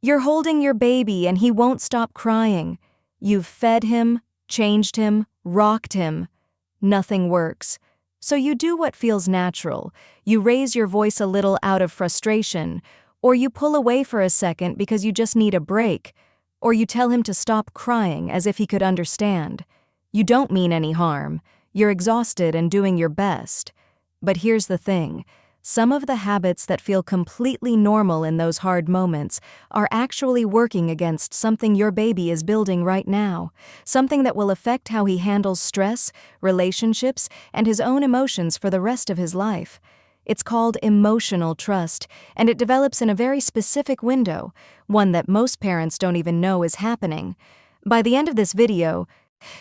You're holding your baby and he won't stop crying. You've fed him, changed him, rocked him. Nothing works. So you do what feels natural. You raise your voice a little out of frustration, or you pull away for a second because you just need a break, or you tell him to stop crying as if he could understand. You don't mean any harm. You're exhausted and doing your best. But here's the thing. Some of the habits that feel completely normal in those hard moments are actually working against something your baby is building right now, something that will affect how he handles stress, relationships, and his own emotions for the rest of his life. It's called emotional trust, and it develops in a very specific window, one that most parents don't even know is happening. By the end of this video,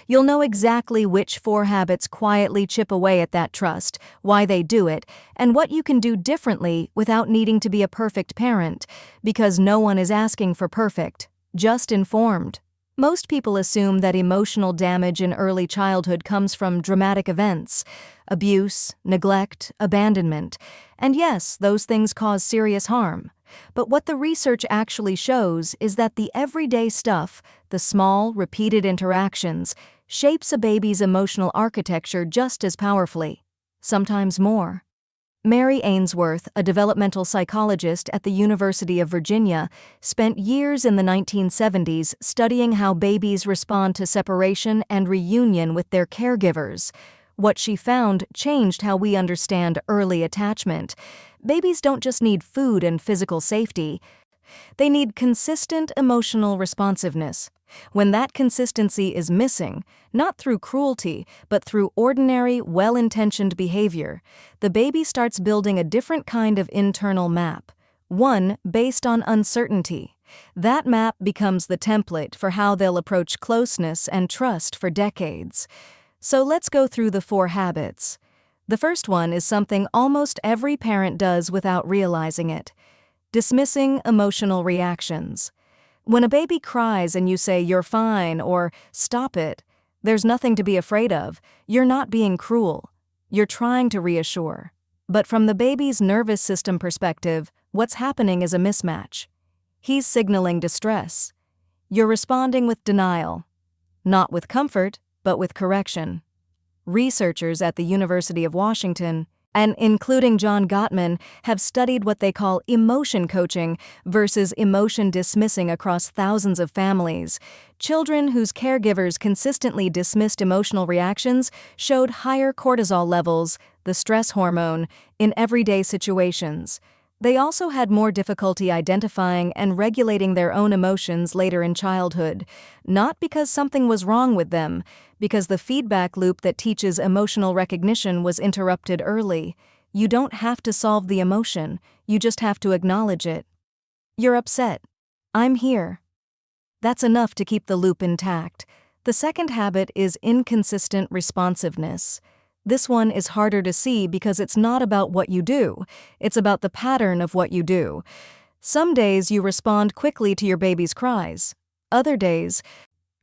you'll know exactly which 4 habits quietly chip away at that trust, why they do it, and what you can do differently without needing to be a perfect parent, because no one is asking for perfect, just informed. Most people assume that emotional damage in early childhood comes from dramatic events, abuse, neglect, abandonment, and yes, those things cause serious harm. But what the research actually shows is that the everyday stuff, the small, repeated interactions, shapes a baby's emotional architecture just as powerfully, sometimes more. Mary Ainsworth, a developmental psychologist at the University of Virginia, spent years in the 1970s studying how babies respond to separation and reunion with their caregivers. What she found changed how we understand early attachment. Babies don't just need food and physical safety. They need consistent emotional responsiveness. When that consistency is missing, not through cruelty, but through ordinary, well-intentioned behavior, the baby starts building a different kind of internal map, one based on uncertainty. That map becomes the template for how they'll approach closeness and trust for decades. So let's go through the 4 habits. The first one is something almost every parent does without realizing it: dismissing emotional reactions. When a baby cries and you say, "You're fine," or "Stop it," there's nothing to be afraid of. You're not being cruel. You're trying to reassure. But from the baby's nervous system perspective, what's happening is a mismatch. He's signaling distress. You're responding with denial. Not with comfort, but with correction. Researchers at the University of Washington, and including John Gottman, have studied what they call emotion coaching versus emotion dismissing across thousands of families. Children whose caregivers consistently dismissed emotional reactions showed higher cortisol levels, the stress hormone, in everyday situations. They also had more difficulty identifying and regulating their own emotions later in childhood, not because something was wrong with them, because the feedback loop that teaches emotional recognition was interrupted early. You don't have to solve the emotion, you just have to acknowledge it. You're upset. I'm here. That's enough to keep the loop intact. The second habit is inconsistent responsiveness. This one is harder to see because it's not about what you do, it's about the pattern of what you do. Some days you respond quickly to your baby's cries. Other days,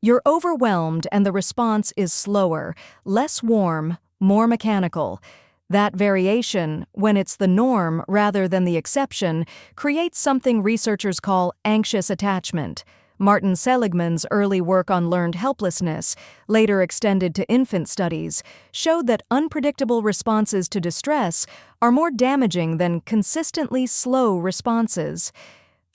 you're overwhelmed and the response is slower, less warm, more mechanical. That variation, when it's the norm rather than the exception, creates something researchers call anxious attachment. Martin Seligman's early work on learned helplessness, later extended to infant studies, showed that unpredictable responses to distress are more damaging than consistently slow responses.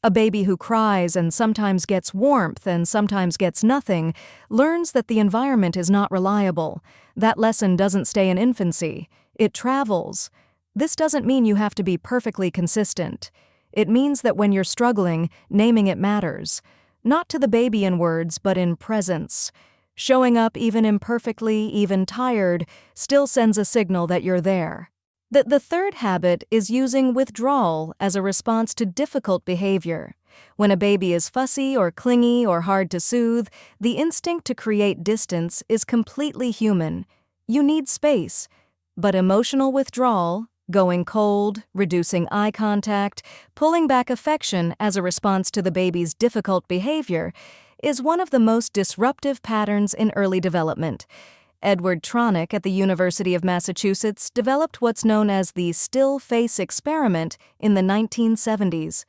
A baby who cries and sometimes gets warmth and sometimes gets nothing learns that the environment is not reliable. That lesson doesn't stay in infancy. It travels. This doesn't mean you have to be perfectly consistent. It means that when you're struggling, naming it matters. Not to the baby in words, but in presence. Showing up even imperfectly, even tired, still sends a signal that you're there. The third habit is using withdrawal as a response to difficult behavior. When a baby is fussy or clingy or hard to soothe, the instinct to create distance is completely human. You need space. But emotional withdrawal, going cold, reducing eye contact, pulling back affection as a response to the baby's difficult behavior, is one of the most disruptive patterns in early development. Edward Tronick at the University of Massachusetts developed what's known as the still face experiment in the 1970s.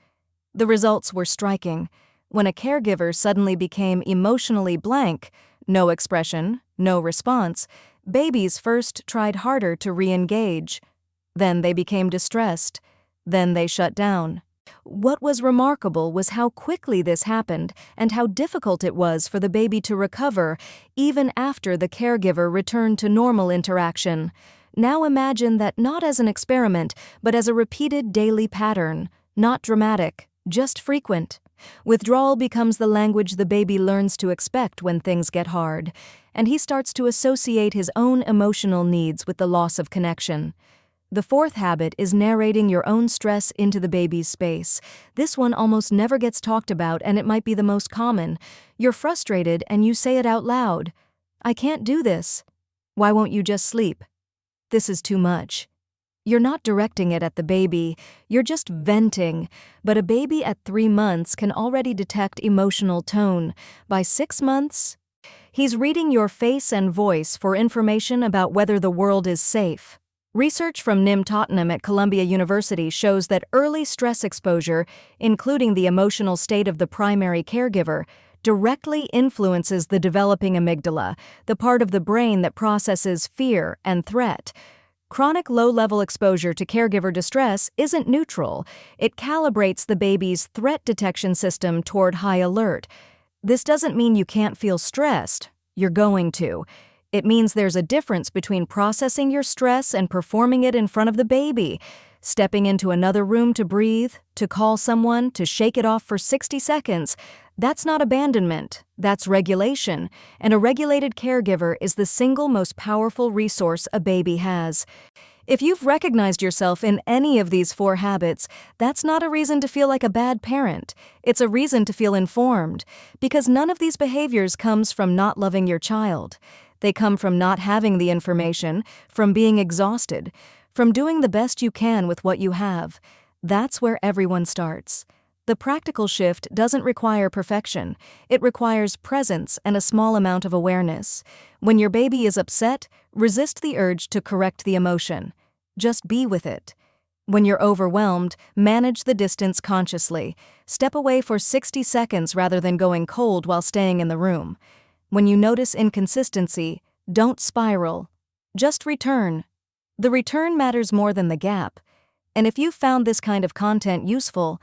The results were striking. When a caregiver suddenly became emotionally blank, no expression, no response, babies first tried harder to re-engage. Then they became distressed. Then they shut down. What was remarkable was how quickly this happened and how difficult it was for the baby to recover, even after the caregiver returned to normal interaction. Now imagine that not as an experiment, but as a repeated daily pattern, not dramatic, just frequent. Withdrawal becomes the language the baby learns to expect when things get hard, and he starts to associate his own emotional needs with the loss of connection. The fourth habit is narrating your own stress into the baby's space. This one almost never gets talked about, and it might be the most common. You're frustrated and you say it out loud. "I can't do this." "Why won't you just sleep?" "This is too much." You're not directing it at the baby, you're just venting. But a baby at 3 months can already detect emotional tone. By 6 months, he's reading your face and voice for information about whether the world is safe. Research from Nim Tottenham at Columbia University shows that early stress exposure, including the emotional state of the primary caregiver, directly influences the developing amygdala, the part of the brain that processes fear and threat. Chronic low-level exposure to caregiver distress isn't neutral. It calibrates the baby's threat detection system toward high alert. This doesn't mean you can't feel stressed. You're going to. It means there's a difference between processing your stress and performing it in front of the baby. Stepping into another room to breathe, to call someone, to shake it off for 60 seconds. That's not abandonment, that's regulation, and a regulated caregiver is the single most powerful resource a baby has. If you've recognized yourself in any of these 4 habits, that's not a reason to feel like a bad parent. It's a reason to feel informed, because none of these behaviors comes from not loving your child. They come from not having the information, from being exhausted, from doing the best you can with what you have. That's where everyone starts. The practical shift doesn't require perfection. It requires presence and a small amount of awareness. When your baby is upset, resist the urge to correct the emotion. Just be with it. When you're overwhelmed, manage the distance consciously. Step away for 60 seconds rather than going cold while staying in the room. When you notice inconsistency, don't spiral. Just return. The return matters more than the gap. And if you found this kind of content useful,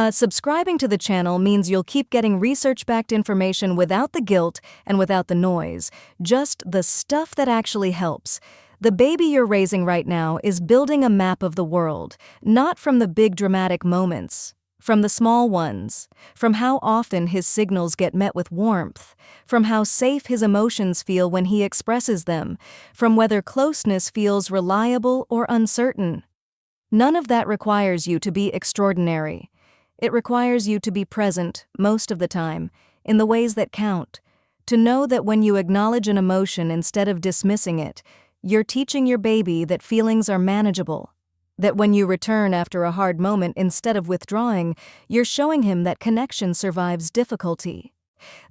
subscribing to the channel means you'll keep getting research-backed information without the guilt and without the noise, just the stuff that actually helps. The baby you're raising right now is building a map of the world, not from the big dramatic moments, from the small ones, from how often his signals get met with warmth, from how safe his emotions feel when he expresses them, from whether closeness feels reliable or uncertain. None of that requires you to be extraordinary. It requires you to be present most of the time, in the ways that count, to know that when you acknowledge an emotion instead of dismissing it, you're teaching your baby that feelings are manageable, that when you return after a hard moment instead of withdrawing, you're showing him that connection survives difficulty,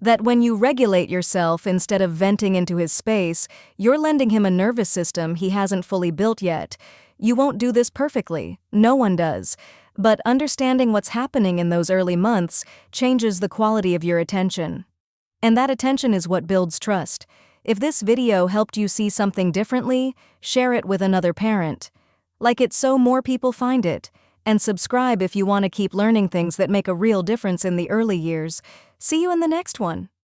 that when you regulate yourself instead of venting into his space, you're lending him a nervous system he hasn't fully built yet. You won't do this perfectly, no one does. But understanding what's happening in those early months changes the quality of your attention. And that attention is what builds trust. If this video helped you see something differently, share it with another parent. Like it so more people find it. And subscribe if you want to keep learning things that make a real difference in the early years. See you in the next one.